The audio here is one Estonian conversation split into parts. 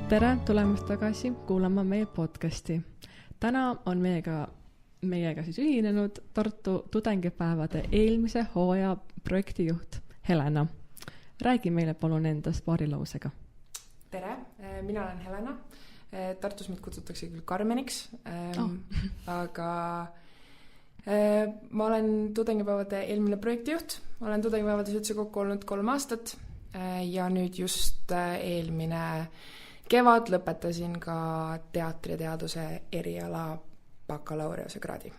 Tere tulemast tagasi kuulama meie podcasti. Täna on meiega siis ühinenud Tartu tudengipäevade eelmise hooaja projektijuht Helena. Räägi meile palun endast paari lausega. Tere, mina olen Helena. Tartus mind kutsutakse küll Karmeniks, aga ma olen tudengipäevade eelmine projektijuht. Olen tudengipäevades üldse kokku olnud 3 aastat ja nüüd just eelmine kevad lõpetasin ka teatriteaduse eriala bakalaureuse kraadi.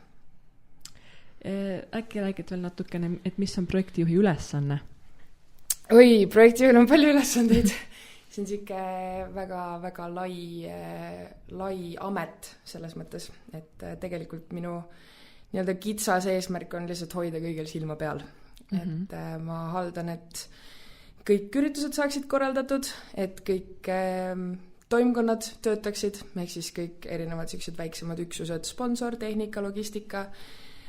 Äkki räägid veel natukene, et mis on projektijuhi ülesanne? Oi, projektijuhil on palju ülesandeid. See on siuke väga lai amet selles mõttes, et tegelikult minu nii-öelda kitsas eesmärk on lihtsalt hoida kõigil silma peal. Et ma haldan, et kõik üritused saaksid korraldatud, et kõik toimkonnad töötaksid, ehk siis kõik erinevad sellised väiksemad üksused, sponsor, tehnika, logistika,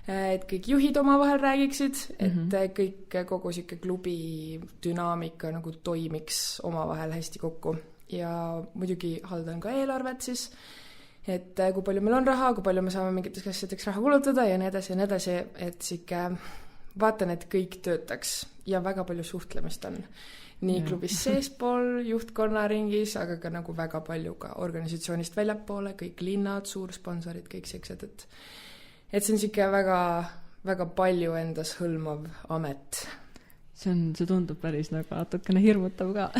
et kõik juhid omavahel räägiksid, et kõik kogu siuke klubi dünaamika nagu toimiks omavahel hästi kokku. Ja muidugi haldan ka eelarvet siis, et kui palju meil on raha, kui palju me saame mingites asjadeks raha kulutada ja nii edasi, et siuke vaatan, et kõik töötaks ja väga palju suhtlemist on. Nii klubis seespool, juhtkonna ringis, aga ka nagu väga palju ka organisatsioonist väljapoole, kõik linnad, suursponsorid, kõik siuksed, et see on siuke väga palju endas hõlmav amet. See tundub päris nagu natukene hirmutav ka.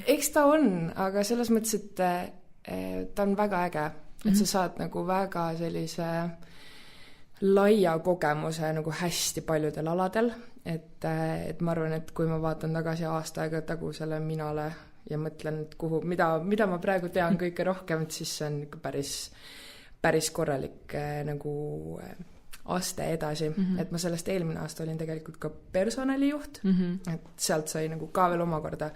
Eks ta on, aga selles mõttes, et ta on väga äge, et sa saad nagu väga sellise laia kogemuse nagu hästi paljudel aladel, et ma arvan, et kui ma vaatan tagasi aasta aega tagusele minale ja mõtlen, et mida ma praegu tean kõige rohkem, et siis see on päris korralik nagu aste edasi, et ma sellest eelmine aasta olin tegelikult ka personalijuht, et sealt sai nagu ka veel omakorda.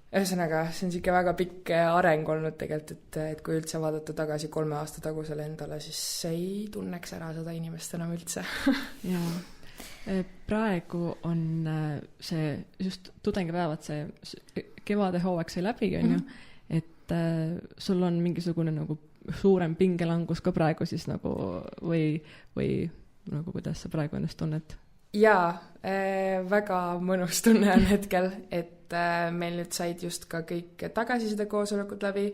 Ühesõnaga, see on siuke väga pikk areng olnud tegelikult, et kui üldse vaadata tagasi 3 aasta tagusele endale, siis ei tunneks ära seda inimest enam üldse. Jaa. Praegu on see just tudengipäevad, see kevade hooaeg sai läbi, on ju, et sul on mingisugune nagu suurem pingelangus ka praegu siis nagu või nagu kuidas sa praegu ennast tunned? Jaa, väga mõnus tunne on hetkel, et meil nüüd said just ka kõik tagasiside koosolekud läbi,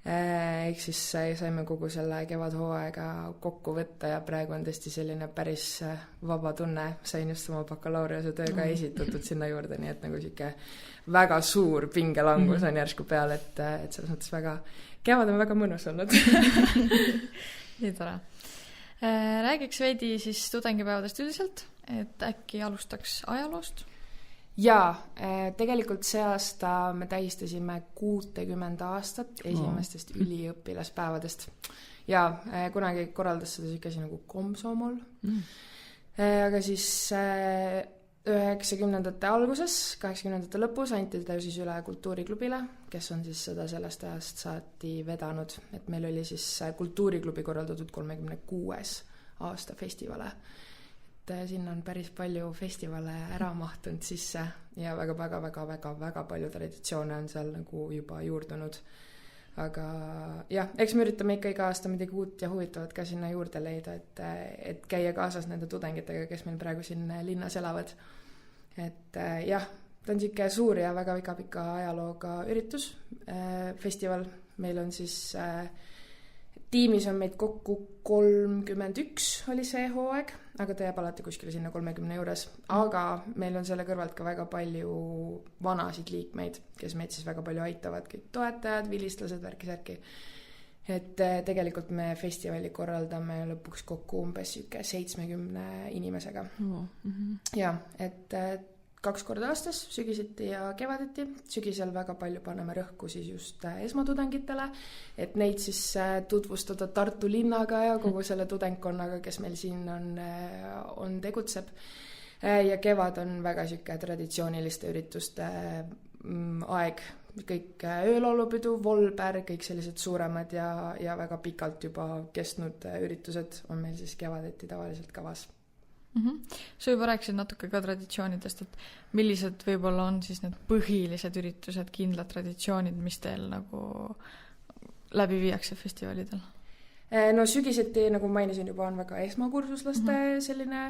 ehk siis saime kogu selle kevadhooaega kokku võtta ja praegu on tõesti selline päris vaba tunne. Sain just oma bakalaureuse tööga esitatud sinna juurde, nii et nagu siuke väga suur pingelangus on järsku peal, et selles mõttes kevad on väga mõnus olnud. Nii tore. Räägiks veidi siis tudengipäevadest üldiselt, et äkki alustaks ajaloost? Jaa, tegelikult see aasta me tähistasime 60 aastat esimestest üliõpilaspäevadest. Ja kunagi korraldas seda siukesi nagu Komsomol. Aga siis 90ndate alguses, 80ndate lõpus anti teda siis üle kultuuriklubile, kes on siis seda sellest ajast saati vedanud. Et meil oli siis kultuuriklubi korraldatud 36. aasta festivale. Sinna on päris palju festivale ära mahtunud sisse ja väga palju traditsioone on seal nagu juba juurdunud. Aga jah, eks me üritame ikka iga aasta midagi uut ja huvitavat ka sinna juurde leida, et käia kaasas nende tudengitega, kes meil praegu siin linnas elavad. Et jah, ta on siuke suur ja väga pika ajalooga üritus, festival. Meil on siis tiimis on meid kokku 31 oli see hooaeg, aga ta jääb alati kuskile sinna 30 juures. Aga meil on selle kõrvalt ka väga palju vanasid liikmeid, kes meid siis väga palju aitavad, kõik toetajad, vilistlased, värki. Et tegelikult me festivali korraldame lõpuks kokku umbes 70 inimesega. Ja, et 2 korda aastas, sügiseti ja kevadeti. Sügisel väga palju paneme rõhku siis just esmatudengitele, et neid siis tutvustada Tartu linnaga ja kogu selle tudengkonnaga, kes meil siin on tegutseb. Ja kevad on väga siuke traditsiooniliste ürituste aeg. Kõik öölaulupidu, Volber, kõik sellised suuremad ja väga pikalt juba kestnud üritused on meil siis kevadeti tavaliselt kavas. Sa juba rääkisid natuke ka traditsioonidest, et millised võib-olla on siis need põhilised üritused, kindlad traditsioonid, mis teil nagu läbi viiakse festivalidel? No sügiseti, nagu mainisin juba, on väga esmakursuslaste selline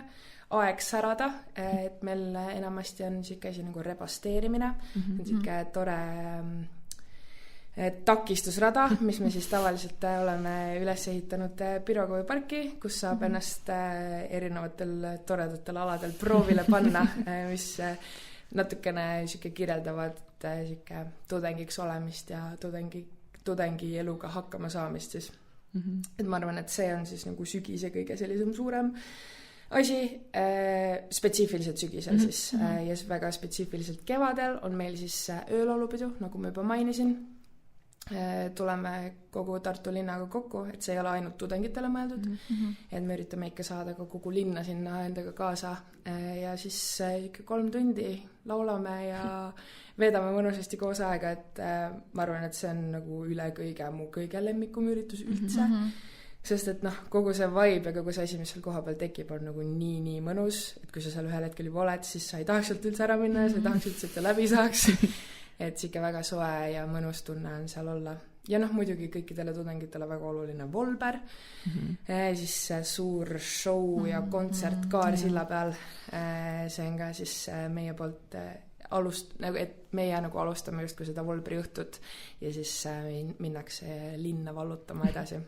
aeg särada, et meil enamasti on siuke asi nagu rebasteerimine, siuke tore takistusrada, mis me siis tavaliselt oleme üles ehitanud Pirogovi parki, kus saab ennast erinevatel toredatel aladel proovile panna, mis natukene siuke kirjeldavad siuke tudengiks olemist ja tudengi eluga hakkama saamist siis. Et ma arvan, et see on siis nagu sügise kõige sellisem suurem asi, spetsiifiliselt sügisel siis ja väga spetsiifiliselt kevadel on meil siis öölaulupidu, nagu ma juba mainisin. Tuleme kogu Tartu linnaga kokku, et see ei ole ainult tudengitele mõeldud, et me üritame ikka saada ka kogu linna sinna endaga kaasa ja siis ikka 3 tundi laulame ja veedame mõnusasti koos aega, et ma arvan, et see on nagu üle kõige mu kõige lemmikum üritus üldse, sest et kogu see vibe ja kogu see asi, mis seal koha peal tekib, on nagu nii mõnus, et kui sa seal ühel hetkel juba oled, siis sa ei tahaks sealt üldse ära minna ja sa ei tahaks üldse, et ta läbi saaks. Et siuke väga soe ja mõnus tunne on seal olla. Ja muidugi kõikidele tudengitele väga oluline Volber, siis suur show ja kontsert Kaarsilla peal. See on ka siis meie poolt et meie nagu alustame justkui seda Volberi õhtut ja siis minnakse linna vallutama edasi.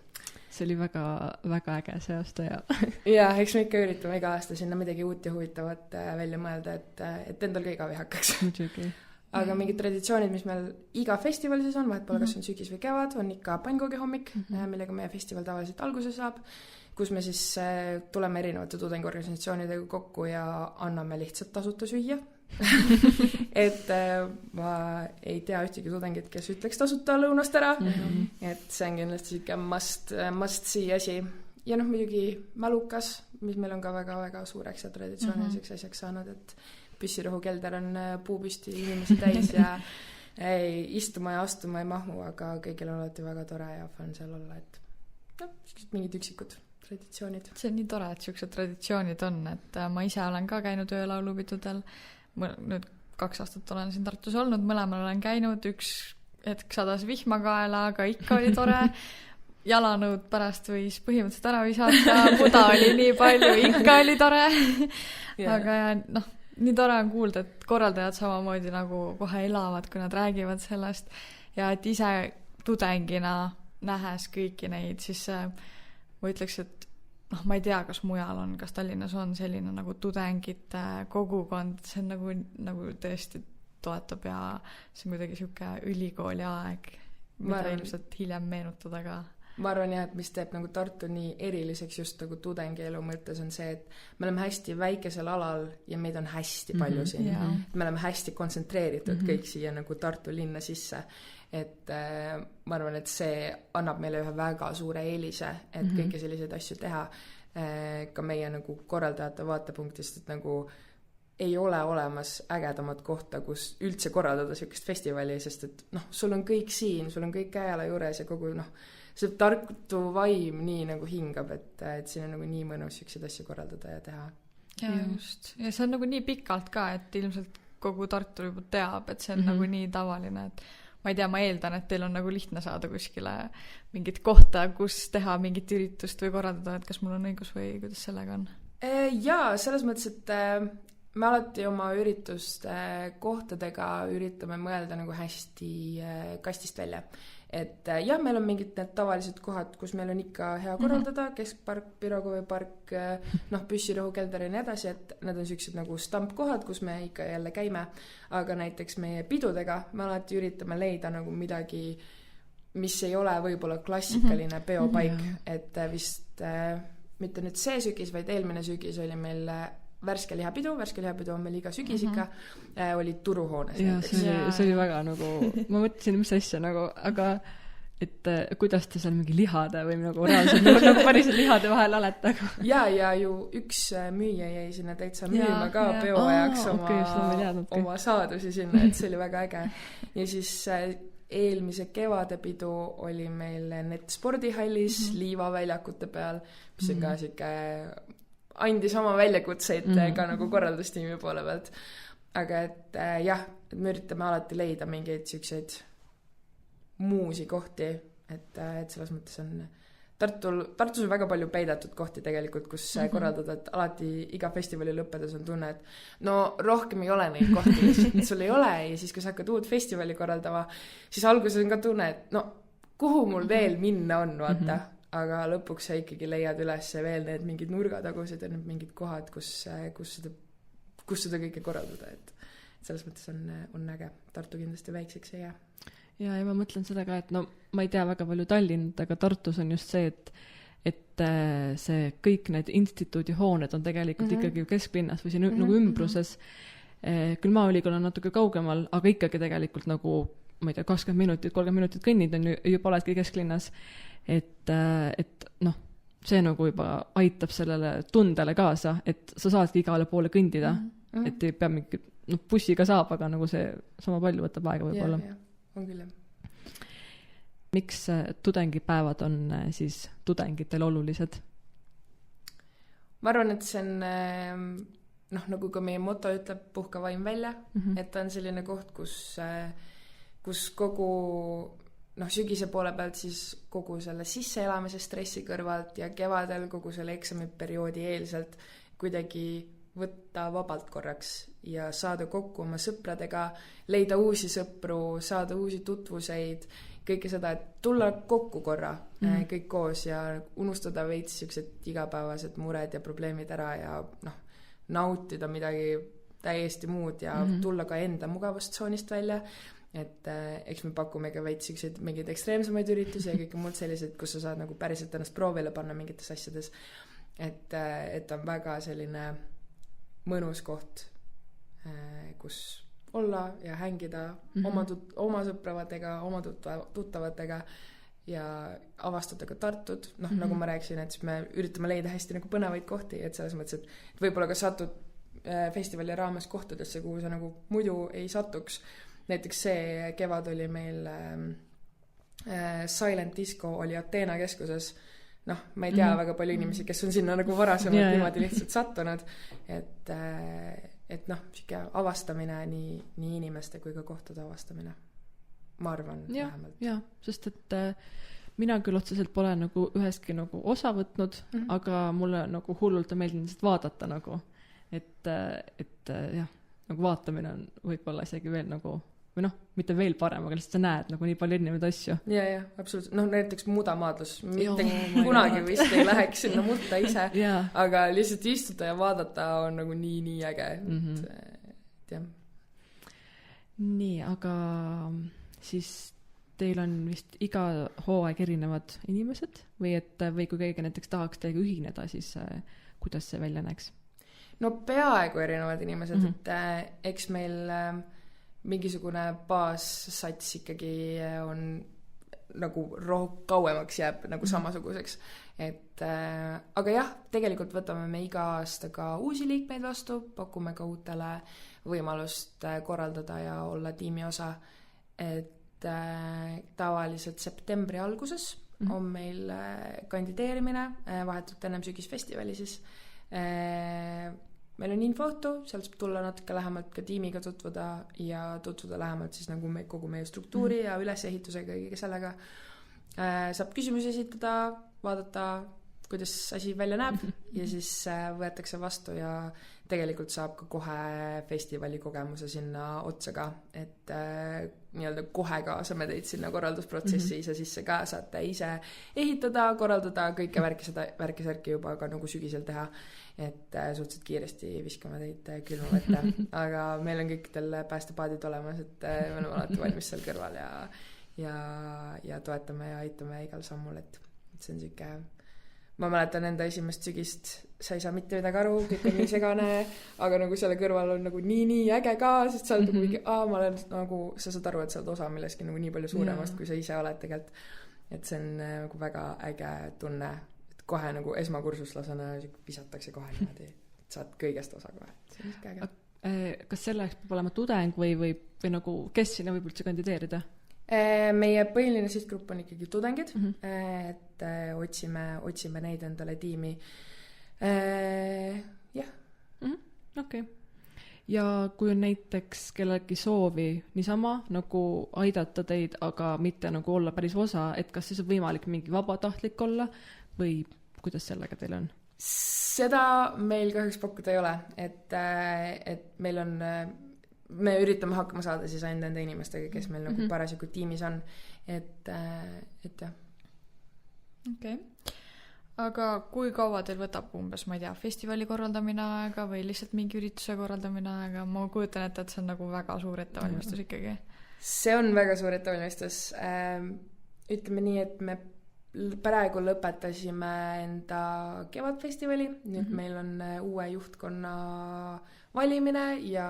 See oli väga, väga äge see aasta ja ja, eks me ikka üritame iga aasta sinna midagi uut ja huvitavat välja mõelda, et endal ka igav ei hakkaks. Muidugi. Aga mingid traditsioonid, mis meil iga festival siis on, vahet pole kas on sügis või kevad, on ikka pannkoogi hommik, millega meie festival tavaliselt alguse saab, kus me siis tuleme erinevate tudengiorganisatsioonidega kokku ja anname lihtsalt tasuta süüa. Et ma ei tea ühtegi tudengit, kes ütleks tasuta lõunast ära, et see on kindlasti siuke must see asi. Ja muidugi mälukas, mis meil on ka väga-väga suureks ja traditsiooniliseks asjaks saanud, et püssirohu kelder on puupüsti inimesi täis ja istuma ja astuma ei mahu, aga kõigil on alati väga tore ja fun seal olla, et mingid üksikud traditsioonid. See on nii tore, et siuksed traditsioonid on, et ma ise olen ka käinud öölaulupidudel, nüüd 2 aastat olen siin Tartus olnud, mõlemal olen käinud, üks hetk sadas vihma kaela, aga ikka oli tore. Jalanõud pärast võis põhimõtteliselt ära visata, muda oli nii palju, ikka oli tore. Aga nii tore on kuulda, et korraldajad samamoodi nagu kohe elavad, kui nad räägivad sellest ja et ise tudengina nähes kõiki neid, siis ma ütleks, et ma ei tea, kas mujal on, kas Tallinnas on selline nagu tudengite kogukond, see on nagu tõesti toetab ja see on kuidagi siuke ülikooli aeg, mida ilusat hiljem meenutada ka. Ma arvan jah, et mis teeb nagu Tartu nii eriliseks just nagu tudengielu mõttes on see, et me oleme hästi väikesel alal ja meid on hästi palju siin. Me oleme hästi kontsentreeritud kõik siia nagu Tartu linna sisse. Et ma arvan, et see annab meile ühe väga suure eelise, et kõiki selliseid asju teha ka meie nagu korraldajate vaatepunktist, et nagu ei ole olemas ägedamat kohta, kus üldse korraldada siukest festivali, sest et sul on kõik siin, sul on kõik käela juures ja kogu see Tartu vaim nii nagu hingab, et siin on nagu nii mõnus siukseid asju korraldada ja teha. Ja just. Ja see on nagu nii pikalt ka, et ilmselt kogu Tartu juba teab, et see on nagu nii tavaline, et ma ei tea, ma eeldan, et teil on nagu lihtne saada kuskile mingit kohta, kus teha mingit üritust või korraldada, et kas mul on õigus või kuidas sellega on? Jaa, selles mõttes, et me alati oma ürituste kohtadega üritame mõelda nagu hästi kastist välja. Et jah, meil on mingid need tavalised kohad, kus meil on ikka hea korraldada, Keskpark, Pirogovi park, püssirohu kelder ja nii edasi, et need on sellised nagu stampkohad, kus me ikka jälle käime, aga näiteks meie pidudega me alati üritame leida nagu midagi, mis ei ole võib-olla klassikaline peopaik, et vist mitte nüüd see sügis, vaid eelmine sügis oli meil Värske lihapidu on meil iga sügis ikka, oli Turuhoones. Ja see oli väga nagu, ma mõtlesin, mis asja nagu, aga et kuidas te seal mingi lihade või nagu reaalselt nagu päris lihade vahel olete. Ja ju üks müüja jäi sinna täitsa müüma ka peoajaks oma saadusi sinna, et see oli väga äge. Ja siis eelmise kevadepidu oli meil Net spordihallis Liivaväljakute peal, mis on ka siuke andis oma väljakutseid ka nagu korraldustiimi poole pealt. Aga et jah, et me üritame alati leida mingeid siukseid muusi kohti, et selles mõttes on Tartus on väga palju peidetud kohti tegelikult, kus korraldada, et alati iga festivali lõppedes on tunne, et no rohkem ei ole neid kohti, lihtsalt sul ei ole ja siis, kui sa hakkad uut festivali korraldama, siis alguses on ka tunne, et no kuhu mul veel minna on, vaata, aga lõpuks sa ikkagi leiad üles veel need mingid nurgatagused ja need mingid kohad, kus seda kõike korraldada, et selles mõttes on äge. Tartu kindlasti väikseks ei jää. Ja ma mõtlen seda ka, et no ma ei tea väga palju Tallinnat, aga Tartus on just see, et see kõik need instituudi hooned on tegelikult ikkagi kesklinnas või siin nagu ümbruses. Küll Maaülikool on natuke kaugemal, aga ikkagi tegelikult nagu, ma ei tea, 20 minutit, 30 minutit kõnnid on juba oledki kesklinnas. Et noh, see nagu juba aitab sellele tundele kaasa, et sa saadki igale poole kõndida, et ei pea mingi, bussiga saab, aga nagu see sama palju võtab aega võib-olla. On küll, jah. Miks tudengipäevad on siis tudengitel olulised? Ma arvan, et see on, nagu ka meie moto ütleb, puhka vaim välja, et ta on selline koht, kus kogu sügise poole pealt siis kogu selle sisseelamise stressi kõrvalt ja kevadel kogu selle eksamiperioodi eelselt kuidagi võtta vabalt korraks ja saada kokku oma sõpradega, leida uusi sõpru, saada uusi tutvuseid, kõike seda, et tulla kokku korra kõik koos ja unustada veits siuksed igapäevased mured ja probleemid ära ja nautida midagi täiesti muud ja tulla ka enda mugavustsoonist välja. Et eks me pakume ka veits siukseid mingeid ekstreemsemaid üritusi ja kõike muud sellised, kus sa saad nagu päriselt ennast proovile panna mingites asjades. Et on väga selline mõnus koht, kus olla ja hängida oma sõpradega, oma tuttavatega ja avastada ka Tartud. Nagu ma rääkisin, et siis me üritame leida hästi nagu põnevaid kohti, et selles mõttes, et võib-olla ka satud festivali raames kohtadesse, kuhu sa nagu muidu ei satuks. Näiteks see kevad oli meil Silent Disco oli Ateena keskuses. Ma ei tea väga palju inimesi, kes on sinna nagu varasemalt niimoodi lihtsalt sattunud, et siuke avastamine nii inimeste kui ka kohtade avastamine, ma arvan vähemalt. Ja, sest et mina küll otseselt pole nagu üheski nagu osa võtnud, aga mulle nagu hullult on meeldinud vaadata nagu, et jah, nagu vaatamine on võib-olla isegi veel nagu või mitte veel parem, aga lihtsalt sa näed nagu nii palju erinevaid asju. Ja, absoluutselt. Näiteks mudamaadlus. Mitte kunagi vist ei läheks sinna mutta ise, aga lihtsalt istuda ja vaadata on nagu nii äge. Et jah. Nii, aga siis teil on vist iga hooaeg erinevad inimesed või kui keegi näiteks tahaks teiega ühineda, siis kuidas see välja näeks? No peaaegu erinevad inimesed, et eks meil mingisugune baassats ikkagi on nagu kauemaks jääb nagu samasuguseks. Aga jah, tegelikult võtame me iga aasta ka uusi liikmeid vastu, pakume ka uutele võimalust korraldada ja olla tiimi osa. Et tavaliselt septembri alguses on meil kandideerimine vahetult ennem sügisfestivali siis. Meil on infoõhtu, sealt saab tulla natuke lähemalt ka tiimiga tutvuda ja tutvuda lähemalt siis nagu kogu meie struktuuri ja ülesehitusega ja kõige sellega. Saab küsimusi esitada, vaadata, kuidas asi välja näeb ja siis võetakse vastu ja tegelikult saab ka kohe festivali kogemuse sinna otsa ka, et nii-öelda kohe kaasame teid sinna korraldusprotsessi ise sisse ka, saate ise ehitada, korraldada kõike värki juba ka nagu sügisel teha, et suhteliselt kiiresti viskame teid külma võtta, aga meil on kõikidel päästepaadid olemas, et me oleme alati valmis seal kõrval ja toetame ja aitame igal sammul, et see on siuke. Ma mäletan enda esimest sügist, sa ei saa mitte midagi aru, kõik on nii segane, aga nagu selle kõrval on nagu nii äge ka, sest sa oled ma olen nagu, sa saad aru, et sa oled osa milleski nagu nii palju suuremast, kui sa ise oled tegelikult. Et see on nagu väga äge tunne, et kohe nagu esmakursuslasena visatakse kohe niimoodi, et saad kõigest osa kohe. See on niisugune äge. Kas selleks peab olema tudeng või nagu, kes sinna võib üldse kandideerida? Meie põhiline sihtgrupp on ikkagi tudengid, et otsime neid endale tiimi. Jah. Okei. Ja kui on näiteks kellelgi soovi niisama nagu aidata teid, aga mitte nagu olla päris osa, et kas siis on võimalik mingi vabatahtlik olla või kuidas sellega teil on? Seda meil kahjuks pakkuda ei ole, et meil on, me üritame hakkama saada siis ainult nende inimestega, kes meil nagu parasjagu tiimis on, et jah. Okei. Aga kui kaua teil võtab umbes, ma ei tea, festivali korraldamine aega või lihtsalt mingi ürituse korraldamine aega? Ma kujutan ette, et see on nagu väga suur ettevalmistus ikkagi. See on väga suur ettevalmistus. Ütleme nii, et me praegu lõpetasime enda kevadfestivali. Nüüd meil on uue juhtkonna valimine ja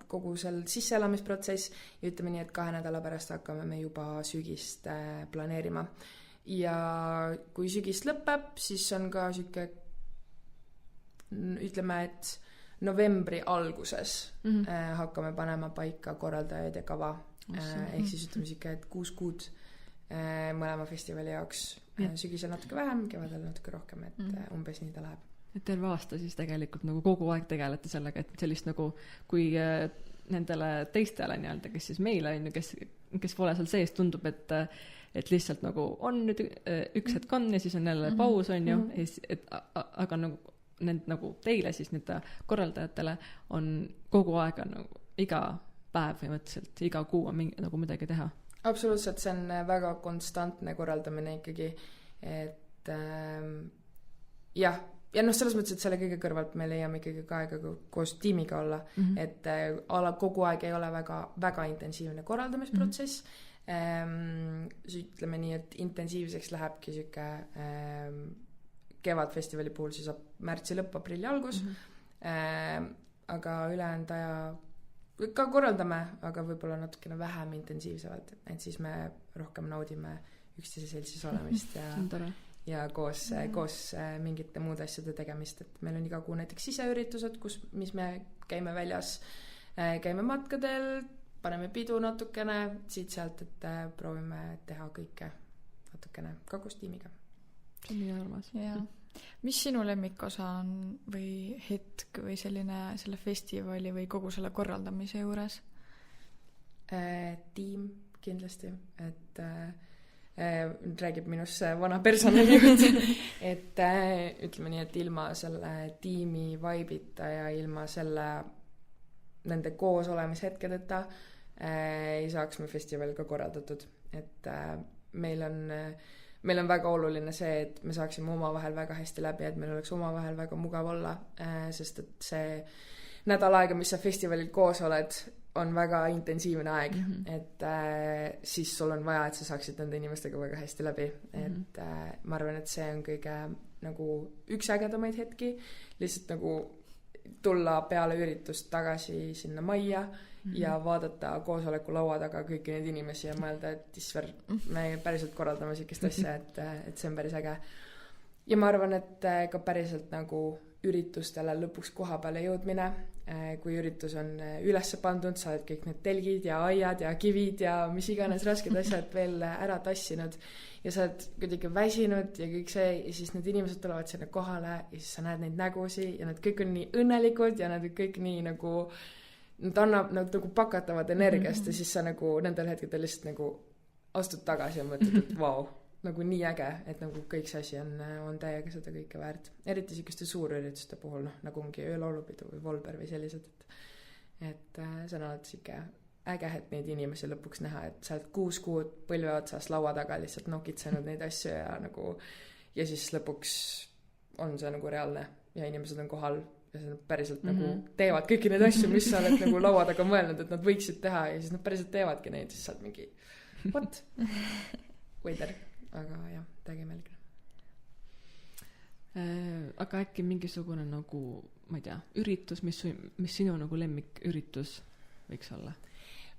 kogu seal sisseelamisprotsess. Ja ütleme nii, et 2 nädala pärast hakkame me juba sügist planeerima. Ja kui sügist lõpeb, siis on ka siuke, ütleme, et novembri alguses hakkame panema paika korraldajaid ja kava. Ehk siis ütleme siuke, et 6 kuud mõlema festivali jaoks. Sügisel natuke vähem, kevadel natuke rohkem, et umbes nii ta läheb. Et terve aasta siis tegelikult nagu kogu aeg tegelete sellega, et sellist nagu, kui nendele teistele nii-öelda, kes siis meile on ju, kes pole seal sees, tundub, et lihtsalt nagu on nüüd üks hetk on ja siis on jälle paus on ju, aga nagu teile siis nüüd korraldajatele on kogu aeg nagu iga päev põhimõtteliselt, iga kuu on nagu midagi teha. Absoluutselt, see on väga konstantne korraldamine ikkagi, et jah, ja selles mõttes, et selle kõige kõrvalt me leiame ikkagi ka aega koos tiimiga olla, et kogu aeg ei ole väga, väga intensiivne korraldamisprotsess. Ütleme nii, et intensiivseks lähebki siuke kevadfestivali puhul siis märtsi lõpp, aprilli algus, aga ülejäänud aja ka korraldame, aga võib-olla natukene vähem intensiivsemalt, et siis me rohkem naudime üksteise seltsis olemist ja koos mingite muude asjade tegemist, et meil on iga kuu näiteks siseüritused, mis me käime väljas, käime matkadel, paneme pidu natukene siit-sealt, et proovime teha kõike natukene ka koos tiimiga. See on nii armas. Mis sinu lemmikosa on või hetk või selle festivali või kogu selle korraldamise juures? Tiim kindlasti, et räägib minust vana personalijuht, et ütleme nii, et ilma selle tiimi vaibita ja ilma nende koos olemishetkedeta ei saaks me festival ka korraldatud, et meil on väga oluline see, et me saaksime omavahel väga hästi läbi, et meil oleks omavahel väga mugav olla, sest et see nädal aega, mis sa festivalil koos oled, on väga intensiivne aeg, et siis sul on vaja, et sa saaksid nende inimestega väga hästi läbi, et ma arvan, et see on kõige nagu üks ägedamaid hetki, lihtsalt nagu tulla peale üritust tagasi sinna majja ja vaadata koosoleku laua taga kõiki neid inimesi ja mõelda, et isver, me päriselt korraldame sellist asja, et see on päris äge. Ja ma arvan, et ka päriselt nagu üritustele lõpuks koha peale jõudmine, kui üritus on ülesse pandud, sa oled kõik need telgid ja aiad ja kivid ja mis iganes rasked asjad veel ära tassinud ja sa oled kuidagi väsinud ja kõik see ja siis need inimesed tulevad sinna kohale ja siis sa näed neid nägusi ja nad kõik on nii õnnelikud ja nad kõik nii nagu nad annab nagu pakatavad energiast ja siis sa nagu nendel hetkedel lihtsalt nagu astud tagasi ja mõtled, et vau, nagu nii äge, et nagu kõik see asi on täiega seda kõike väärt. Eriti sikuste suurürituste puhul, nagu ongi öölaulupidu või Volber või sellised, et see on alati siuke äge, et neid inimesi lõpuks näha, et sa oled 6 kuud põlve otsas laua taga lihtsalt nokitsenud neid asju ja siis lõpuks on see nagu reaalne ja inimesed on kohal ja see päriselt nagu teevad kõiki neid asju, mis sa oled nagu laua taga mõelnud, et nad võiksid teha ja siis nad päriselt teevadki neid, siis sa oled mingi what? Veider, aga jah, täiega meelega. Aga äkki mingisugune nagu, ma ei tea, üritus, mis sinu nagu lemmiküritus võiks olla?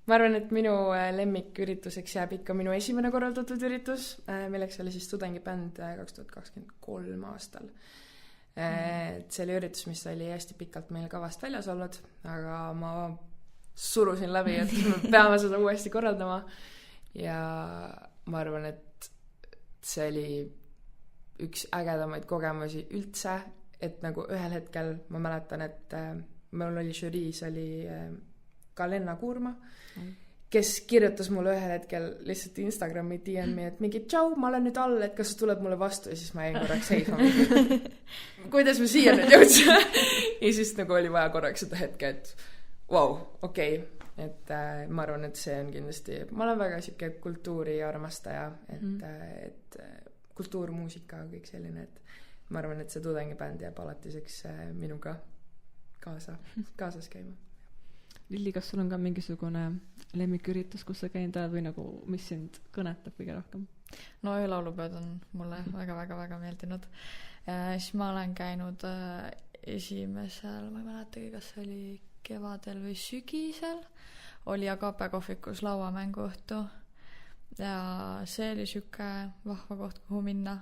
Ma arvan, et minu lemmikürituseks jääb ikka minu esimene korraldatud üritus, milleks oli siis tudengibänd 2023 aastal. See oli üritus, mis oli hästi pikalt meil kavast väljas olnud, aga ma surusin läbi, et me peame seda uuesti korraldama ja ma arvan, et see oli üks ägedamaid kogemusi üldse et nagu ühel hetkel ma mäletan, et mul oli žüriis oli ka Lenna Kuurma, kes kirjutas mulle ühel hetkel lihtsalt Instagrami DM-i, et mingi tšau, ma olen nüüd all, et kas sa tuled mulle vastu ja siis ma jäin korraks seisma. Kuidas me siia nüüd jõudsime? Ja siis nagu oli vaja korraks seda hetke, et vau, okei. Et ma arvan, et see on kindlasti, ma olen väga siuke kultuuri armastaja, et kultuur, muusika, kõik selline, et ma arvan, et see tudengibänd jääb alatiseks minuga kaasas käima. Lilli, kas sul on ka mingisugune lemmiküritus, kus sa käinud oled või nagu, mis sind kõnetab kõige rohkem? No öölaulupeod on mulle väga-väga-väga meeldinud. Siis ma olen käinud esimesel, ma ei mäletagi, kas see oli kevadel või sügisel, oli Agape kohvikus lauamänguõhtu ja see oli siuke vahva koht, kuhu minna,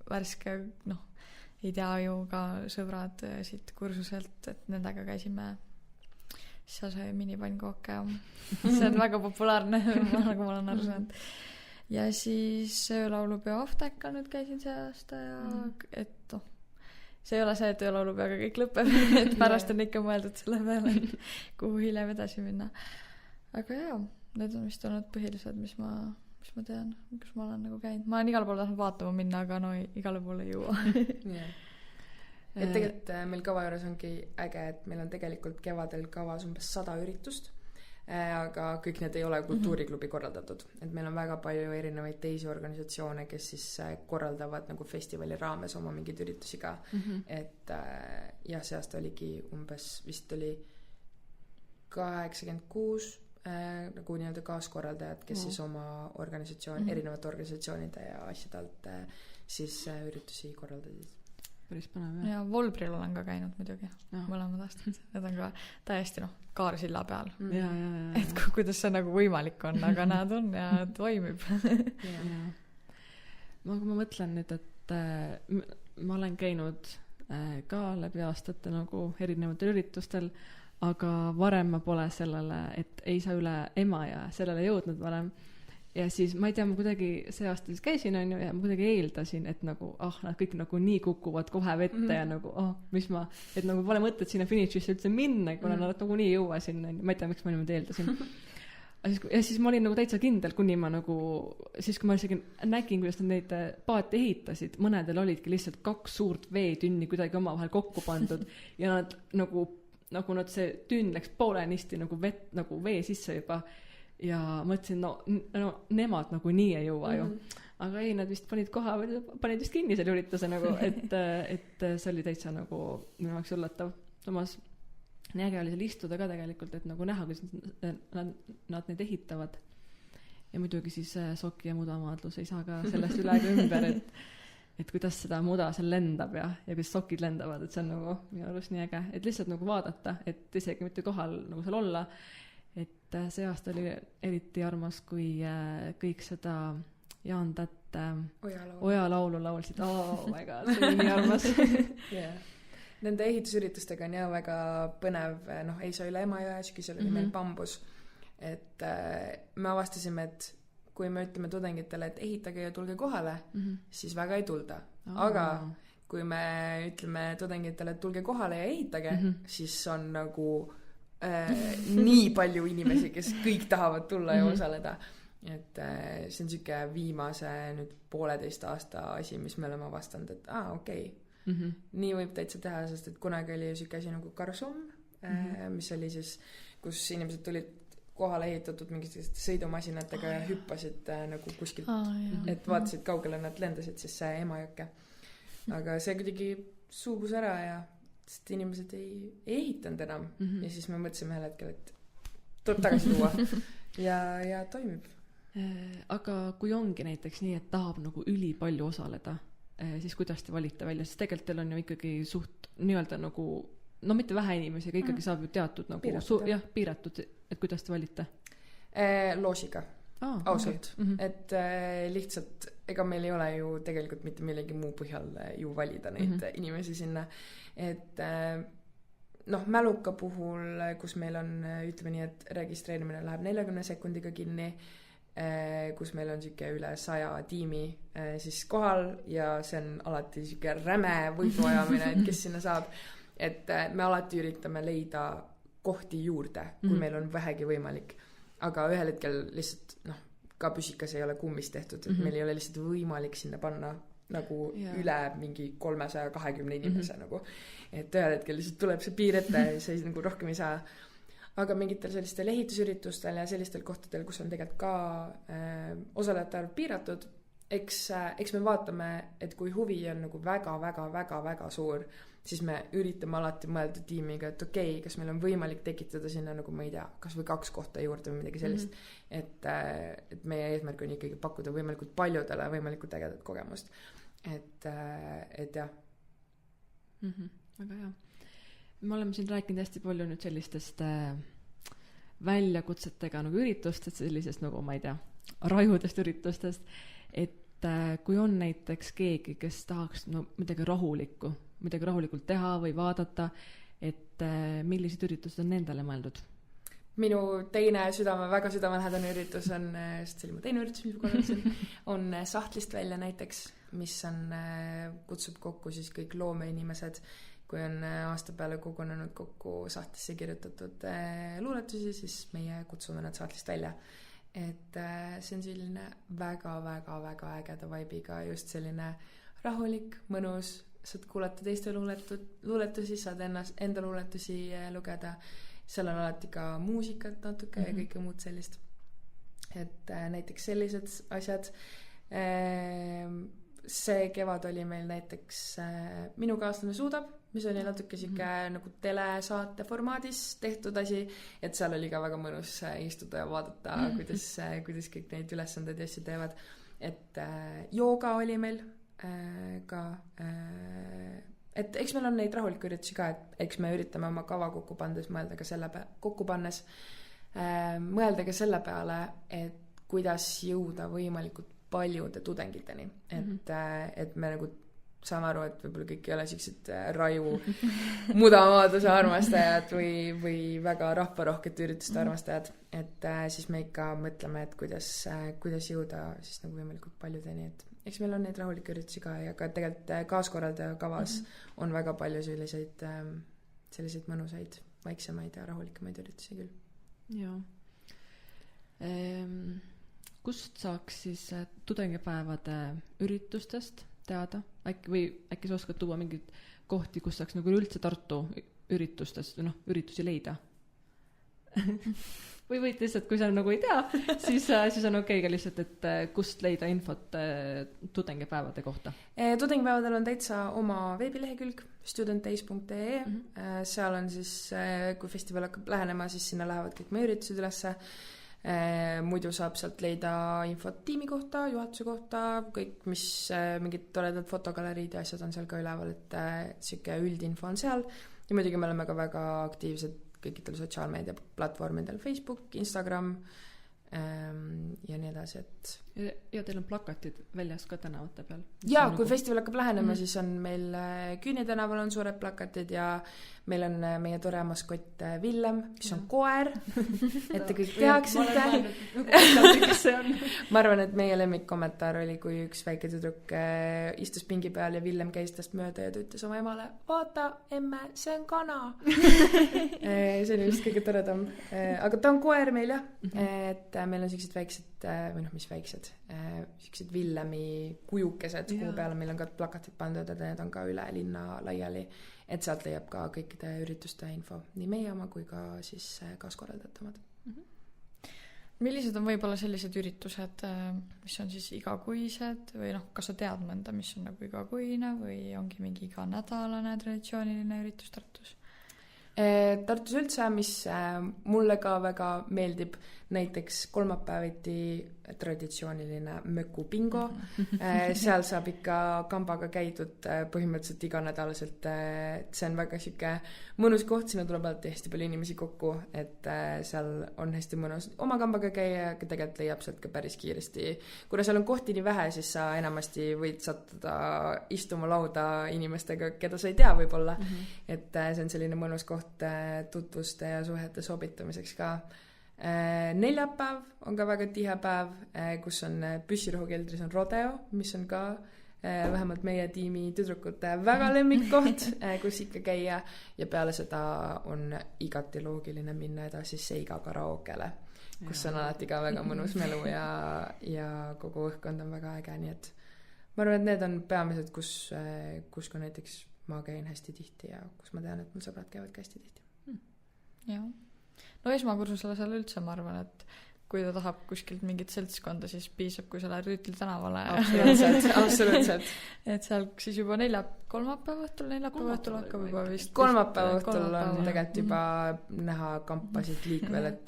värske, ei tea ju ka sõbrad siit kursuselt, et nendega käisime, siis sa sai minipannkoke, see on väga populaarne, nagu ma olen aru saanud. Ja siis öölaulupeo Aftekal nüüd käisin see aasta ja et see ei ole see, et öölaulupeoga kõik lõpeb, et pärast on ikka mõeldud selle peale, kuhu hiljem edasi minna. Aga jaa, need on vist olnud põhilised, mis ma tean, kus ma olen nagu käinud. Ma olen igal pool tahtnud vaatama minna, aga igale poole ei jõua. Et tegelikult meil kava juures ongi äge, et meil on tegelikult kevadel kavas umbes 100 üritust, aga kõik need ei ole kultuuriklubi korraldatud. Et meil on väga palju erinevaid teisi organisatsioone, kes siis korraldavad nagu festivali raames oma mingeid üritusi ka. Et jah, see aasta oligi umbes, vist oli 86 nagu nii-öelda kaaskorraldajad, kes siis oma organisatsioon, erinevate organisatsioonide ja asjade alt siis üritusi korraldasid. Päris põnev, ja Volbril olen ka käinud muidugi, mõlemad aastad. Need on ka täiesti Kaarsilla peal. Et kuidas see nagu võimalik on, aga nad on ja toimib. Ma mõtlen nüüd, et ma olen käinud ka läbi aastate nagu erinevatel üritustel, aga varem ma pole sellele, et ei saa üle Emajõe sellele jõudnud varem. Ja siis ma ei tea, ma kuidagi see aasta siis käisin on ju, ja ma kuidagi eeldasin, et nagu, nad kõik nagu nii kukuvad kohe vette ja nagu, mis ma, et nagu pole mõtet sinna finišisse üldse minna, kuna nad nagu nii ei jõua sinna, ma ei tea, miks ma niimoodi eeldasin. Ja siis ma olin nagu täitsa kindel, kuni ma nagu, siis kui ma isegi nägin, kuidas nad neid paate ehitasid, mõnedel olidki lihtsalt 2 suurt veetünni kuidagi omavahel kokku pandud ja nad nagu nad see tünn läks poolenisti nagu vee sisse juba. Ja mõtlesin, no nemad nagu nii ei jõua ju. Aga ei, nad vist panid vist kinni selle ürituse nagu, et see oli täitsa nagu minu jaoks üllatav. Samas nii äge oli seal istuda ka tegelikult, et nagu näha, kuidas nad neid ehitavad. Ja muidugi siis Soki ja mudamaadlus ei saa ka sellest üle ümber, et kuidas seda muda seal lendab ja kuidas sokid lendavad, et see on nagu minu arust nii äge, et lihtsalt nagu vaadata, et isegi mitte kohal nagu seal olla. Et see aasta oli eriti armas, kui kõik seda Jaan Tätt Oja laulu laulsid. Oh my god, see oli nii armas. Nende ehitusüritustega on väga põnev, ei saa üle Emajõe, sügisel oli meil Bambus. Et me avastasime, et kui me ütleme tudengitele, et ehitage ja tulge kohale, siis väga ei tulda. Aga kui me ütleme tudengitele, et tulge kohale ja ehitage, siis on nagu nii palju inimesi, kes kõik tahavad tulla ja osaleda. Et see on siuke viimase nüüd 1,5 aasta asi, mis me oleme avastanud, et okei. Nii võib täitsa teha, sest et kunagi oli siuke asi nagu Karsum, mis oli siis, kus inimesed tulid kohale ehitatud mingite sõidumasinatega ja hüppasid nagu kuskilt, et vaatasid kaugele nad lendasid siis Emajõkke. Aga see kuidagi suubus ära ja sest inimesed ei ehitanud enam ja siis me mõtlesime ühel hetkel, et tuleb tagasi tuua ja toimib. Aga kui ongi näiteks nii, et tahab nagu ülipalju osaleda, siis kuidas te valite välja, sest tegelikult teil on ju ikkagi suht nii-öelda nagu, no mitte vähe inimesi, aga ikkagi saab ju teatud nagu piiratud, et kuidas te valite? Loosiga, ausalt. Et lihtsalt, ega meil ei ole ju tegelikult mitte millegi muu põhjal ju valida neid inimesi sinna. Et Mäluka puhul, kus meil on, ütleme nii, et registreerimine läheb 40 sekundiga kinni kus meil on siuke üle 100 tiimi siis kohal ja see on alati siuke räme võiduajamine, et kes sinna saab. Et me alati üritame leida kohti juurde, kui meil on vähegi võimalik. Aga ühel hetkel lihtsalt, ka püsikas ei ole kummist tehtud, et meil ei ole lihtsalt võimalik sinna panna nagu üle mingi 320 inimese nagu. Et ühel hetkel lihtsalt tuleb see piir ette ja see nagu rohkem ei saa. Aga mingitel sellistel ehitusüritustel ja sellistel kohtadel, kus on tegelikult ka osalejate arv piiratud, eks me vaatame, et kui huvi on nagu väga suur, siis me üritame alati mõelda tiimiga, et okei, kas meil on võimalik tekitada sinna nagu, ma ei tea, kas või 2 kohta juurde või midagi sellist. Et meie eesmärk on ikkagi pakkuda võimalikult paljudele võimalikult ägedat kogemust. Et jah. Väga hea. Me oleme siin rääkinud hästi palju nüüd sellistest väljakutsetega nagu üritustest, sellisest nagu, ma ei tea, rajudest üritustest, et kui on näiteks keegi, kes tahaks midagi rahulikult teha või vaadata, et millised üritused on nendele mõeldud? Minu teine väga südamelähedane üritus on, see oli mu teine üritus, mis ma korraldasin, on Sahtlist välja näiteks, mis kutsub kokku siis kõik loomeinimesed, kui on aasta peale kogunenud kokku Sahtlisse kirjutatud luuletusi, siis meie kutsume nad Sahtlist välja. Et see on selline väga ägeda vaibiga, just selline rahulik, mõnus, saad kuulata teiste luuletusi, saad enda luuletusi lugeda, seal on alati ka muusikat natuke ja kõike muud sellist. Et näiteks sellised asjad. See kevad oli meil näiteks Minu kaaslane suudab, mis oli natuke siuke nagu telesaate formaadis tehtud asi, et seal oli ka väga mõnus istuda ja vaadata, kuidas kõik neid ülesanded ja asju teevad. Et jooga oli meil ka, et eks meil on neid rahulikke üritusi ka, et eks me üritame oma kava kokku pannes mõelda ka selle peale, et kuidas jõuda võimalikult paljude tudengiteni, et me nagu saame aru, et võib-olla kõik ei ole sellised raju mudamaaduse armastajad või väga rahvarohkete ürituste armastajad, et siis me ikka mõtleme, et kuidas jõuda siis nagu võimalikult paljudeni, et eks meil on neid rahulikke üritusi ka ja ka tegelikult kaaskorraldaja kavas on väga palju selliseid mõnusaid, vaiksemaid ja rahulikumaid üritusi küll. Jaa. Kust saaks siis tudengipäevade üritustest teada? Äkki sa oskad tuua mingid kohti, kus saaks nagu üldse Tartu üritustest, üritusi leida? Või võid lihtsalt, kui sa nagu ei tea, siis on okei ka lihtsalt, et kust leida infot tudengipäevade kohta? Tudengipäevadel on täitsa oma veebilehekülg studentdays.ee. Seal on siis, kui festival hakkab lähenema, siis sinna lähevad kõik meie üritused ülesse. Muidu saab sealt leida infot tiimi kohta, juhatuse kohta, kõik, mis mingid toredad fotogaleriid ja asjad on seal ka üleval, et siuke üldinfo on seal. Ja muidugi me oleme ka väga aktiivsed kõikidel sotsiaalmeedia platvormidel, Facebook, Instagram ja nii edasi, et... Ja teil on plakatid väljas ka tänavate peal? Ja, kui festival hakkab lähenema, siis on meil Küüni tänaval on suured plakatid ja meil on meie tore maskott Villem, mis on koer, et te kõik teaksite. Ma arvan, et meie lemmikkommentaar oli, kui üks väike tüdruk istus pingi peal ja Villem käis tast mööda ja ta ütles oma emale, vaata, emme, see on kana. See oli vist kõige toredam. Aga ta on koer meil, jah. Et meil on sellised väiksed, või mis väiksed, sellised Villemi kujukesed, kuhu peale meil on ka plakatid pandud ja need on ka üle linna laiali, et sealt leiab ka kõikide ürituste info, nii meie oma kui ka siis kaaskorraldatamad. Millised on võib-olla sellised üritused, mis on siis igakuised või kas sa tead mõnda, mis on nagu igakuine või ongi mingi iganädalane traditsiooniline üritus Tartus? Tartus üldse, mis mulle ka väga meeldib, näiteks kolmapäeviti traditsiooniline mökupingo. Seal saab ikka kambaga käidud põhimõtteliselt iganädalaselt. See on väga siuke mõnus koht, sinna tuleb alati hästi palju inimesi kokku, et seal on hästi mõnus oma kambaga käia, aga tegelikult leiab sealt ka päris kiiresti. Kuna seal on kohti nii vähe, siis sa enamasti võid sattuda istuma lauda inimestega, keda sa ei tea võib-olla. Et see on selline mõnus koht tutvuste ja suhete sobitamiseks ka. Neljapäev on ka väga tihe päev, kus on Püssirohukeldris on rodeo, mis on ka vähemalt meie tiimi tüdrukute väga lemmikkoht, kus ikka käia ja peale seda on igati loogiline minna edasi Seiga karaokele, kus on alati ka väga mõnus melu ja kogu õhkkond on väga äge, nii et ma arvan, et need on peamised, kus ka näiteks ma käin hästi tihti ja kus ma tean, et mul sõbrad käivad ka hästi tihti. Jah. No esmakursusele seal üldse ma arvan, et kui ta tahab kuskilt mingit seltskonda, siis piisab, kui sa lähed Rüütli tänavale. Absoluutselt. Et seal siis juba kolmapäeva õhtul hakkab juba vist. Kolmapäeva õhtul on tegelikult juba näha kampasid liikvel, et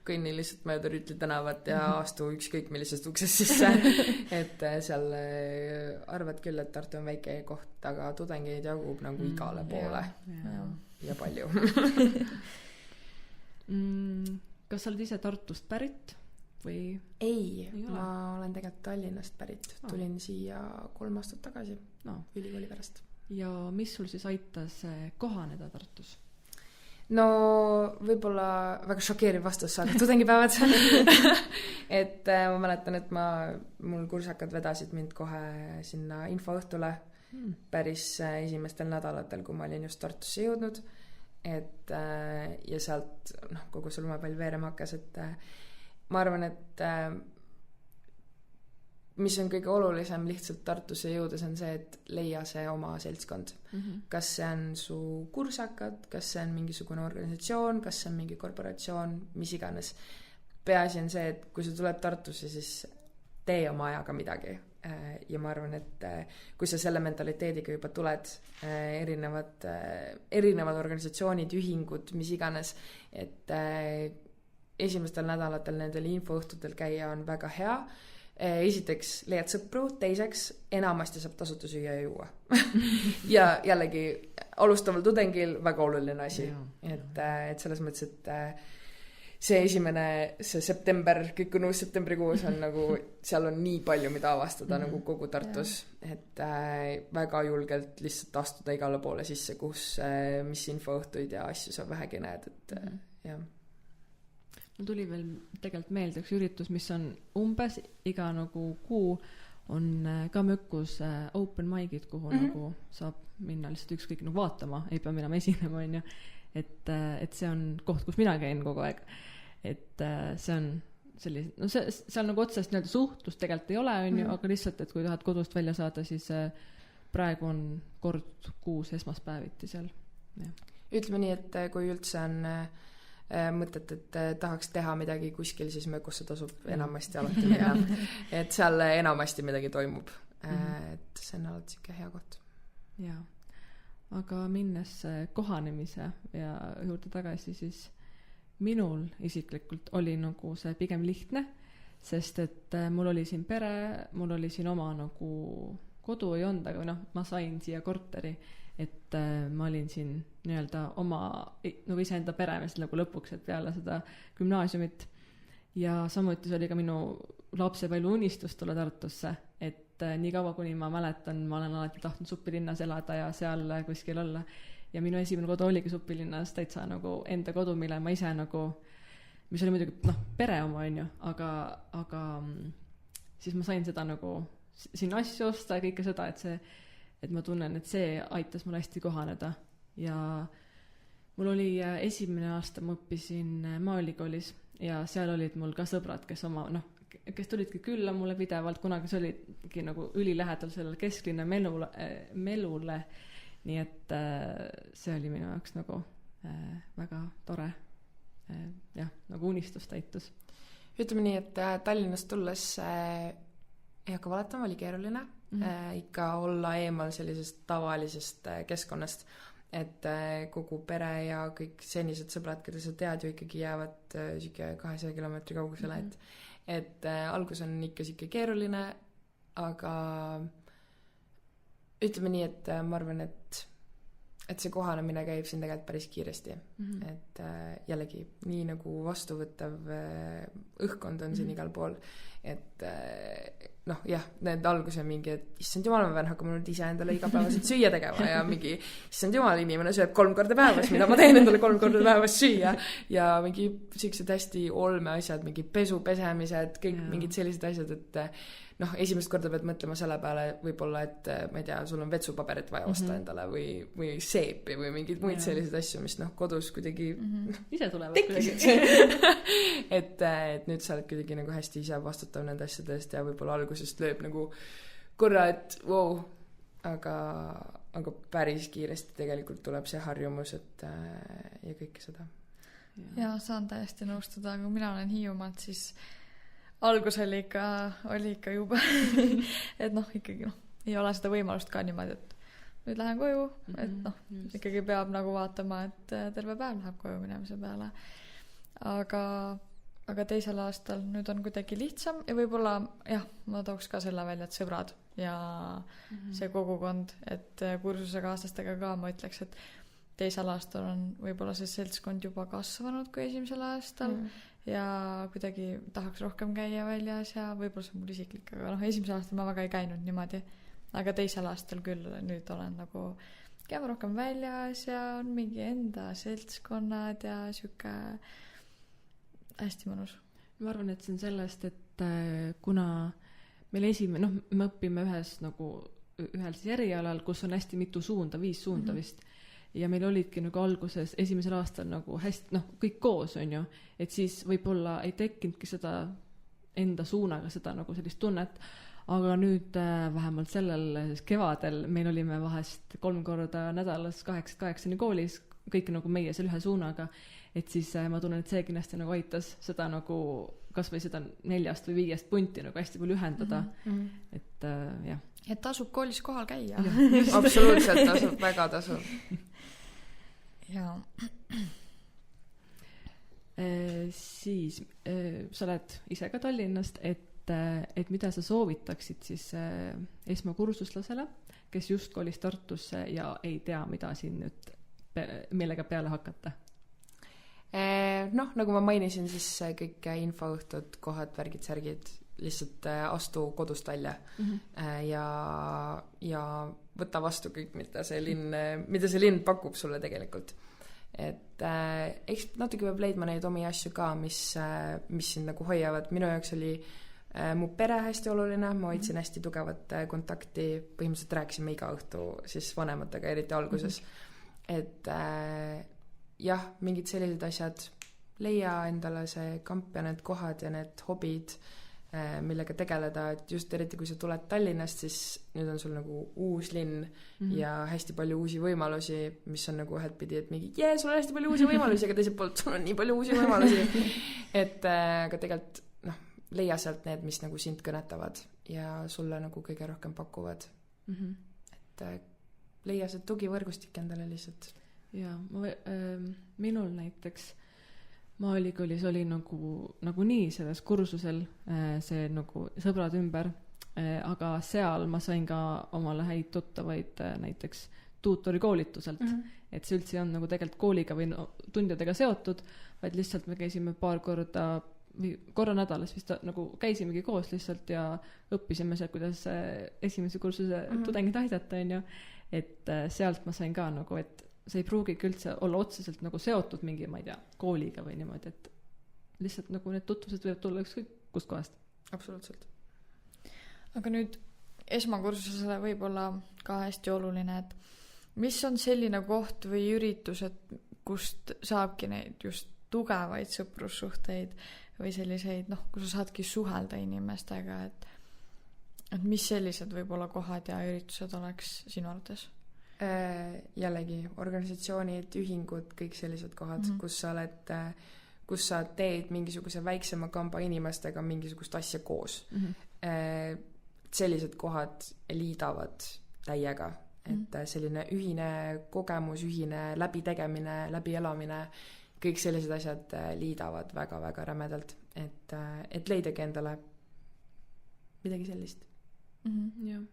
kõnni lihtsalt mööda Rüütli tänavat ja astu ükskõik millisest uksest sisse. Et seal arvad küll, et Tartu on väike koht, aga tudengeid jagub nagu igale poole. Ja palju. Kas sa oled ise Tartust pärit või? Ei ma olen tegelikult Tallinnast pärit. Tulin siia 3 aastat tagasi ülikooli pärast. Ja mis sul siis aitas kohaneda Tartus? No võib-olla väga šokeeriv vastus saada tudengipäevad. Et ma mäletan, et mul kursakad vedasid mind kohe sinna infoõhtule päris esimestel nädalatel, kui ma olin just Tartusse jõudnud. Ja sealt kogu see lumepall veerema hakkas, et ma arvan, et mis on kõige olulisem lihtsalt Tartusse jõudes on see, et leia see oma seltskond. Kas see on su kursakad, kas see on mingisugune organisatsioon, kas see on mingi korporatsioon, mis iganes. Peaasi on see, et kui sa tuleb Tartusse, siis tee oma ajaga midagi. Ja ma arvan, et kui sa selle mentaliteediga juba tuled, erinevad organisatsioonid, ühingud, mis iganes, et esimestel nädalatel nendel infoõhtutel käia on väga hea. Esiteks leiad sõpru, teiseks enamasti saab tasuta süüa ja juua. Ja jällegi alustaval tudengil väga oluline asi. Et selles mõttes, et see september, kõik on uus septembrikuus on nagu, seal on nii palju, mida avastada nagu kogu Tartus, et väga julgelt lihtsalt astuda igale poole sisse, mis infoõhtuid ja asju sa vähegi näed, et jah. Mul tuli veel tegelikult meelde üks üritus, mis on umbes iga nagu kuu on ka Mökus open mic'id, kuhu nagu saab minna lihtsalt ükskõik nagu vaatama, ei pea minema esinema, on ju. Et see on koht, kus mina käin kogu aeg. Et see on selline, no see on nagu otsest nii-öelda suhtlust tegelikult ei ole, on ju, aga lihtsalt, et kui tahad kodust välja saada, siis praegu on kord kuus esmaspäeviti seal. Ja. Ütleme nii, et kui üldse on mõtet, et tahaks teha midagi kuskil, siis Mökusse tasub enamasti alati minna. Et seal enamasti midagi toimub. Et see on alati siuke hea koht. Jaa. Aga minnes kohanemise ja juurde tagasi, siis minul isiklikult oli nagu see pigem lihtne, sest et mul oli siin pere, mul oli siin oma nagu kodu ei olnud, aga ma sain siia korteri, et ma olin siin nii-öelda oma nagu iseenda peremees nagu lõpuks, et peale seda gümnaasiumit. Ja samuti see oli ka minu lapsepõlve unistus tulla Tartusse, et nii kaua, kuni ma mäletan, ma olen alati tahtnud Supilinnas elada ja seal kuskil olla. Ja minu esimene kodu oligi Supilinnas täitsa nagu enda kodu, mille ma ise nagu, mis oli muidugi pere oma, on ju, aga siis ma sain seda nagu siin asju osta ja kõike seda, et ma tunnen, et see aitas mul hästi kohaneda. Ja mul oli esimene aasta, ma õppisin Maaülikoolis ja seal olid mul ka sõbrad, kes tulidki külla mulle pidevalt, kunagi see oligi nagu ülilähedal sellele kesklinna melule, nii et see oli minu jaoks nagu väga tore, nagu unistus täitus. Ütleme nii, et Tallinnast tulles ei hakka valetama, oli keeruline ikka olla eemal sellisest tavalisest keskkonnast, et kogu pere ja kõik senised sõbrad, keda sa tead ju ikkagi jäävad 200 kilomeetri kaugusele, et algus on ikka siuke keeruline, aga ütleme nii, et ma arvan, et see kohanemine käib siin tegelikult päris kiiresti. Et jällegi nii nagu vastuvõttav õhkkond on siin igal pool, et noh, jah, need alguse mingi, et issand jumal, ma pean hakkama nüüd ise endale igapäevaselt süüa tegema ja mingi issand jumal, inimene sööb 3 korda päevas, mida ma teen endale 3 korda päevas süüa ja mingi siuksed hästi olme asjad, mingi pesu pesemised, kõik mingid sellised asjad, et noh, esimest korda pead mõtlema selle peale võib-olla, et ma ei tea, sul on vetsupaberit vaja osta endale või seepi või mingeid muid selliseid asju, mis noh, kodus kuidagi ise tulevad kuidagi. et nüüd sa oled kuidagi nagu hästi ise vastutav nende asjadest ja võib-olla algusest lööb nagu korra, et wow, aga päris kiiresti tegelikult tuleb see harjumus, et ja kõike seda. Ja saan täiesti nõustuda, aga mina olen Hiiumaalt, siis algus oli ikka jube et noh, ikkagi ei ole seda võimalust ka niimoodi, et nüüd lähen koju, et noh, ikkagi peab nagu vaatama, et terve päev läheb koju minemise peale. Aga teisel aastal nüüd on kuidagi lihtsam ja võib-olla jah, ma tooks ka selle välja, et sõbrad ja see kogukond, et kursusekaaslastega ka ma ütleks, et teisel aastal on võib-olla see seltskond juba kasvanud kui esimesel aastal ja kuidagi tahaks rohkem käia väljas ja võib-olla see on mul isiklik, aga noh, esimesel aastal ma väga ei käinud niimoodi, aga teisel aastal küll nüüd olen nagu käima rohkem väljas ja on mingi enda seltskonnad ja sihuke hästi mõnus. Ma arvan, et see on sellest, et kuna meil me õpime ühel siis erialal, kus on hästi mitu suunda, 5 suunda vist. Ja meil olidki nagu alguses esimesel aastal nagu hästi, kõik koos on ju, et siis võib-olla ei tekkinudki seda enda suunaga seda nagu sellist tunnet, aga nüüd vähemalt sellel kevadel meil olime vahest 3 korda nädalas 8-8 koolis, kõik nagu meie seal ühe suunaga, et siis ma tunnen, et see kindlasti nagu aitas seda nagu kas või seda 4 või 5 punti nagu hästi palju ühendada, et jah. Et tasub koolis kohal käia. Absoluutselt tasub, väga tasub. Ja. Siis sa oled ise ka Tallinnast, et mida sa soovitaksid siis esmakursuslasele, kes just kolis Tartusse ja ei tea, mida siin nüüd millega peale hakata? Noh, nagu ma mainisin, siis kõik infoõhtud, kohad, värgid, särgid, lihtsalt astu kodust välja ja võta vastu kõik, mida see linn pakub sulle tegelikult. Et eks natuke peab leidma neid omi asju ka, mis sind nagu hoiavad. Minu jaoks oli mu pere hästi oluline, ma hoidsin hästi tugevat kontakti, põhimõtteliselt rääkisime iga õhtu siis vanematega, eriti alguses. Et jah, mingid sellised asjad, leia endale see kamp ja need kohad ja need hobid, millega tegeleda, et just eriti kui sa tuled Tallinnast, siis nüüd on sul nagu uus linn ja hästi palju uusi võimalusi, mis on nagu ühelt pidi, et mingi sul on hästi palju uusi võimalusi, aga teiselt poolt sul on nii palju uusi võimalusi, et aga tegelikult leia sealt need, mis nagu sind kõnetavad ja sulle nagu kõige rohkem pakuvad. Et leia see tugivõrgustik endale lihtsalt. Ja minul näiteks ma ülikoolis oli nagu nii selles kursusel see nagu sõbrad ümber, aga seal ma sain ka omale häid tuttavaid näiteks tuutori koolituselt, et see üldse on nagu tegelikult kooliga või tundidega seotud, vaid lihtsalt me käisime paar korra nädalas vist nagu käisimegi koos lihtsalt ja õppisime seal, kuidas esimese kursuse tudengid aidata, on ju, et sealt ma sain ka nagu, et see ei pruugigi üldse olla otseselt nagu seotud mingi, ma ei tea, kooliga või niimoodi, et lihtsalt nagu need tutvused võivad tulla ükskõik kust kohast. Absoluutselt. Aga nüüd esmakursusele võib olla ka hästi oluline, et mis on selline koht või üritus, et kust saabki neid just tugevaid sõprussuhteid või selliseid, kus sa saadki suhelda inimestega, et mis sellised võib-olla kohad ja üritused oleks sinu arvates? Jällegi organisatsioonid, ühingud, kõik sellised kohad, kus sa teed mingisuguse väiksema kamba inimestega mingisugust asja koos. Sellised kohad liidavad täiega, et selline ühine kogemus, ühine läbitegemine, läbielamine, kõik sellised asjad liidavad väga-väga rämedalt, et leidagi endale midagi sellist.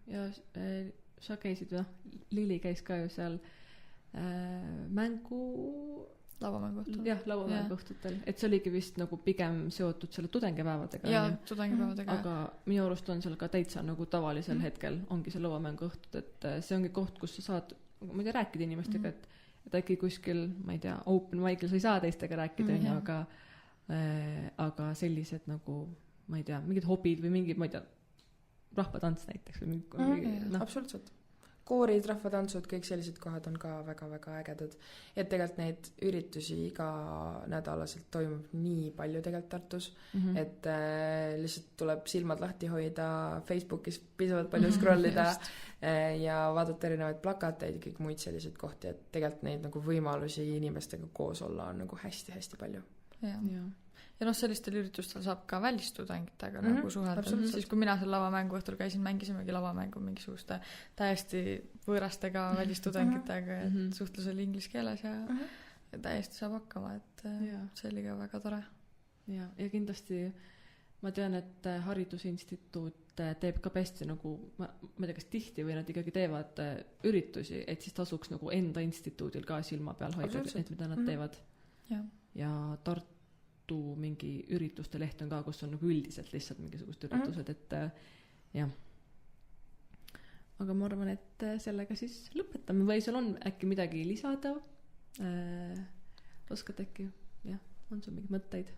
Ja sa käisid, Lili käis ka ju seal lavamänguõhtul. jah, lauamänguõhtutel, et see oligi vist nagu pigem seotud selle tudengipäevadega. ja tudengipäevadega. aga minu arust on seal ka täitsa nagu tavalisel hetkel ongi see lauamänguõhtud, et see ongi koht, kus sa saad, ma ei tea, rääkida inimestega, et äkki kuskil, ma ei tea, open mic'il sa ei saa teistega rääkida, aga sellised nagu, ma ei tea, mingid hobid või mingid, ma ei tea, rahvatants näiteks või mingi, noh. Absoluutselt. Koorid, rahvatantsud, kõik sellised kohad on ka väga-väga ägedad. Et tegelikult neid üritusi iga nädalaselt toimub nii palju tegelikult Tartus, et lihtsalt tuleb silmad lahti hoida, Facebookis pisavalt palju scrollida ja vaadata erinevaid plakateid ja kõik muid selliseid kohti, et tegelikult neid nagu võimalusi inimestega koos olla on nagu hästi-hästi palju. Ja noh, sellistel üritustel saab ka välistudengitega nagu suhelda. Siis kui mina seal lavamängu õhtul käisin, mängisimegi lavamängu mingisuguste täiesti võõrastega välistudengitega, et suhtlus oli inglise keeles ja täiesti saab hakkama, et see oli ka väga tore. Ja kindlasti ma tean, et Haridusinstituut teeb ka hästi nagu, ma ei tea, kas tihti või nad ikkagi teevad üritusi, et siis tasuks nagu enda instituudil ka silma peal hoida, et mida nad teevad. Ja Tartu mingi ürituste leht on ka, kus on nagu üldiselt lihtsalt mingisugused üritused, et jah. Aga ma arvan, et sellega siis lõpetame või sul on äkki midagi lisada? Oskad äkki? Jah, on sul mingeid mõtteid?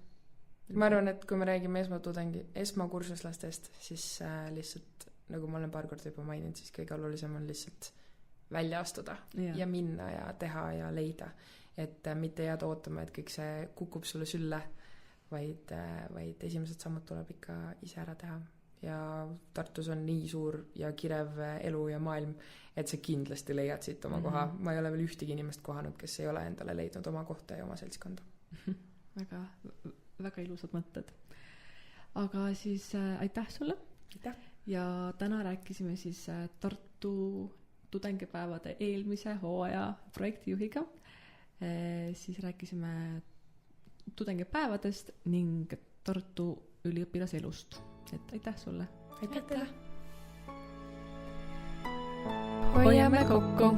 Ma arvan, et kui me räägime esmakursuslastest, siis lihtsalt, nagu ma olen paar korda juba maininud, siis kõige olulisem on lihtsalt välja astuda ja minna ja teha ja leida. Et mitte jääda ootama, et kõik see kukub sulle sülle, vaid esimesed sammud tuleb ikka ise ära teha. Ja Tartus on nii suur ja kirev elu ja maailm, et sa kindlasti leiad siit oma koha. Ma ei ole veel ühtegi inimest kohanud, kes ei ole endale leidnud oma kohta ja oma seltskonda. Väga, väga ilusad mõtted. Aga siis aitäh sulle. Aitäh. Ja täna rääkisime siis Tartu tudengipäevade eelmise hooaja projektijuhiga. Siis rääkisime tudengipäevadest ning Tartu üliõpilaselust. Et aitäh sulle. Aitäh teile. Hoiame kokku.